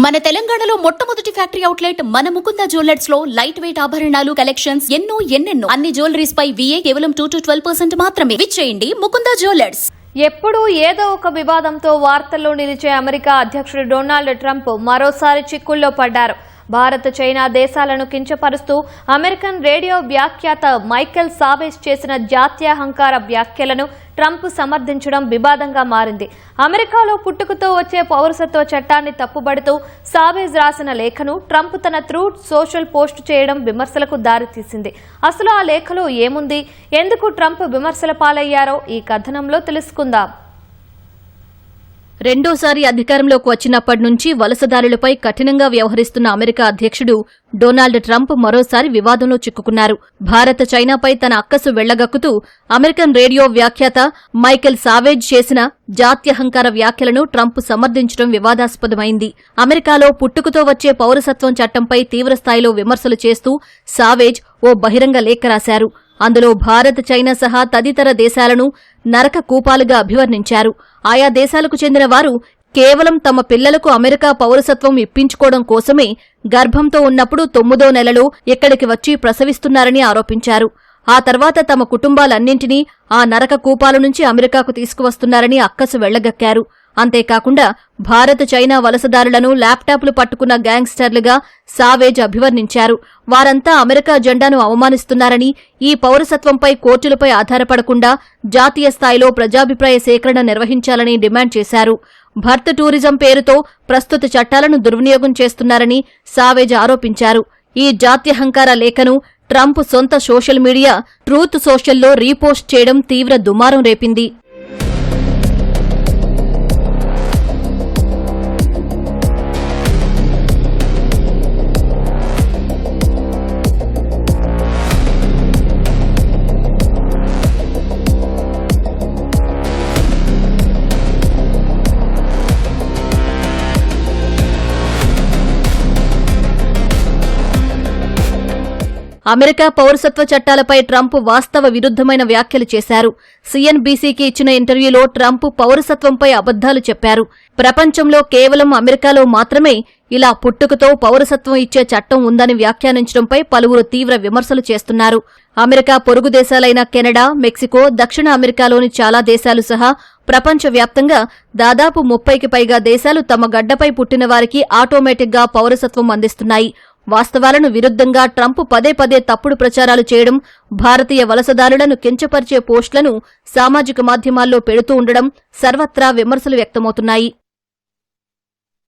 మన తెలంగాణలో మొట్టమొదటి ఫ్యాక్టరీ అవుట్లెట్ మన ముకుంద జ్యువెలర్స్ లో లైట్ వెయిట్ ఆభరణాలు కలెక్షన్స్ ఎన్నెన్నో అన్ని జ్యువెలరీస్ పై VA కేవలం 2 to 12% మాత్రమే. విచ్చేయండి ముకుంద జ్యువెలర్స్. ఎప్పుడూ ఏదో ఒక వివాదంతో వార్తల్లో నిలిచే అమెరికా అధ్యక్షుడు డొనాల్డ్ ట్రంప్ మరోసారి చిక్కుల్లో పడ్డారు. భారత్ చైనా దేశాలను కించపరుస్తూ అమెరికన్ రేడియో వ్యాఖ్యాత మైకెల్ సావేజ్ చేసిన జాత్యహంకార వ్యాఖ్యలను ట్రంప్ సమర్థించడం వివాదంగా మారింది. అమెరికాలో పుట్టుకతో వచ్చే పౌరసత్వ చట్టాన్ని తప్పుబడుతూ సావేజ్ రాసిన లేఖను ట్రంప్ తన ట్రూత్ సోషల్ పోస్ట్ చేయడం విమర్శలకు దారితీసింది. అసలు ఆ లేఖలో ఏముంది, ఎందుకు ట్రంప్ విమర్శల పాలయ్యారో ఈ కథనంలో తెలుసుకుందాం. రెండోసారి అధికారంలోకి వచ్చినప్పటి నుంచి వలసదారులపై కఠినంగా వ్యవహరిస్తున్న అమెరికా అధ్యక్షుడు డొనాల్డ్ ట్రంప్ మరోసారి వివాదంలో చిక్కుకున్నారు. భారత్ చైనాపై తన అక్కసు వెళ్లగక్కుతూ అమెరికన్ రేడియో వ్యాఖ్యాత మైకెల్ సావేజ్ చేసిన జాత్యహంకార వ్యాఖ్యలను ట్రంప్ సమర్థించడం వివాదాస్పదమైంది. అమెరికాలో పుట్టుకతో వచ్చే పౌరసత్వం చట్టంపై తీవ్రస్థాయిలో విమర్శలు చేస్తూ సావేజ్ ఓ బహిరంగ లేఖ రాశారు. అందులో భారత్ చైనా సహా తదితర దేశాలను నరక కూపాలుగా అభివర్ణించారు. ఆయా దేశాలకు చెందిన వారు కేవలం తమ పిల్లలకు అమెరికా పౌరసత్వం ఇప్పించుకోవడం కోసమే గర్భంతో ఉన్నప్పుడు 9వ నెలలో ఇక్కడికి వచ్చి ప్రసవిస్తున్నారని ఆరోపించారు. ఆ తర్వాత తమ కుటుంబాలన్నింటినీ ఆ నరక కూపాల నుంచి అమెరికాకు తీసుకువస్తున్నారని అక్కసు వెళ్లగక్కారు. అంతేకాకుండా భారత్ చైనా వలసదారులను ల్యాప్టాప్లు పట్టుకున్న గ్యాంగ్స్టర్లుగా సావేజ్ అభివర్ణించారు. వారంతా అమెరికా జెండాను అవమానిస్తున్నారని, ఈ పౌరసత్వంపై కోర్టులపై ఆధారపడకుండా జాతీయ స్థాయిలో ప్రజాభిప్రాయ సేకరణ నిర్వహించాలని డిమాండ్ చేశారు. భర్త్ టూరిజం పేరుతో ప్రస్తుత చట్టాలను దుర్వినియోగం చేస్తున్నారని సావేజ్ ఆరోపించారు. ఈ జాత్యహంకార లేఖను ట్రంప్ సొంత సోషల్ మీడియా ట్రూత్ సోషల్లో రీపోస్ట్ చేయడం తీవ్ర దుమారం రేపింది. అమెరికా పౌరసత్వ చట్టాలపై ట్రంప్ వాస్తవ విరుద్ధమైన వ్యాఖ్యలు చేశారు. CNBCకి ఇచ్చిన ఇంటర్వ్యూలో ట్రంప్ పౌరసత్వంపై అబద్దాలు చెప్పారు. ప్రపంచంలో కేవలం అమెరికాలో మాత్రమే ఇలా పుట్టుకతో పౌరసత్వం ఇచ్చే చట్టం ఉందని వ్యాఖ్యానించడంపై పలువురు తీవ్ర విమర్శలు చేస్తున్నారు. అమెరికా పొరుగు దేశాలైన కెనడా, మెక్సికో, దక్షిణ అమెరికాలోని చాలా దేశాలు సహా ప్రపంచవ్యాప్తంగా దాదాపు 30కి పైగా దేశాలు తమ గడ్డపై పుట్టిన వారికి ఆటోమేటిక్గా పౌరసత్వం అందిస్తున్నాయి. వాస్తవాలను విరుద్ధంగా ట్రంప్ పదే తప్పుడు ప్రచారాలు చేయడం, భారతీయ వలసదారులను కించపరిచే పోస్టులను సామాజిక మాధ్యమాల్లో పెడుతూ ఉండడం సర్వత్రా విమర్శలు వ్యక్తమవుతున్నాయి.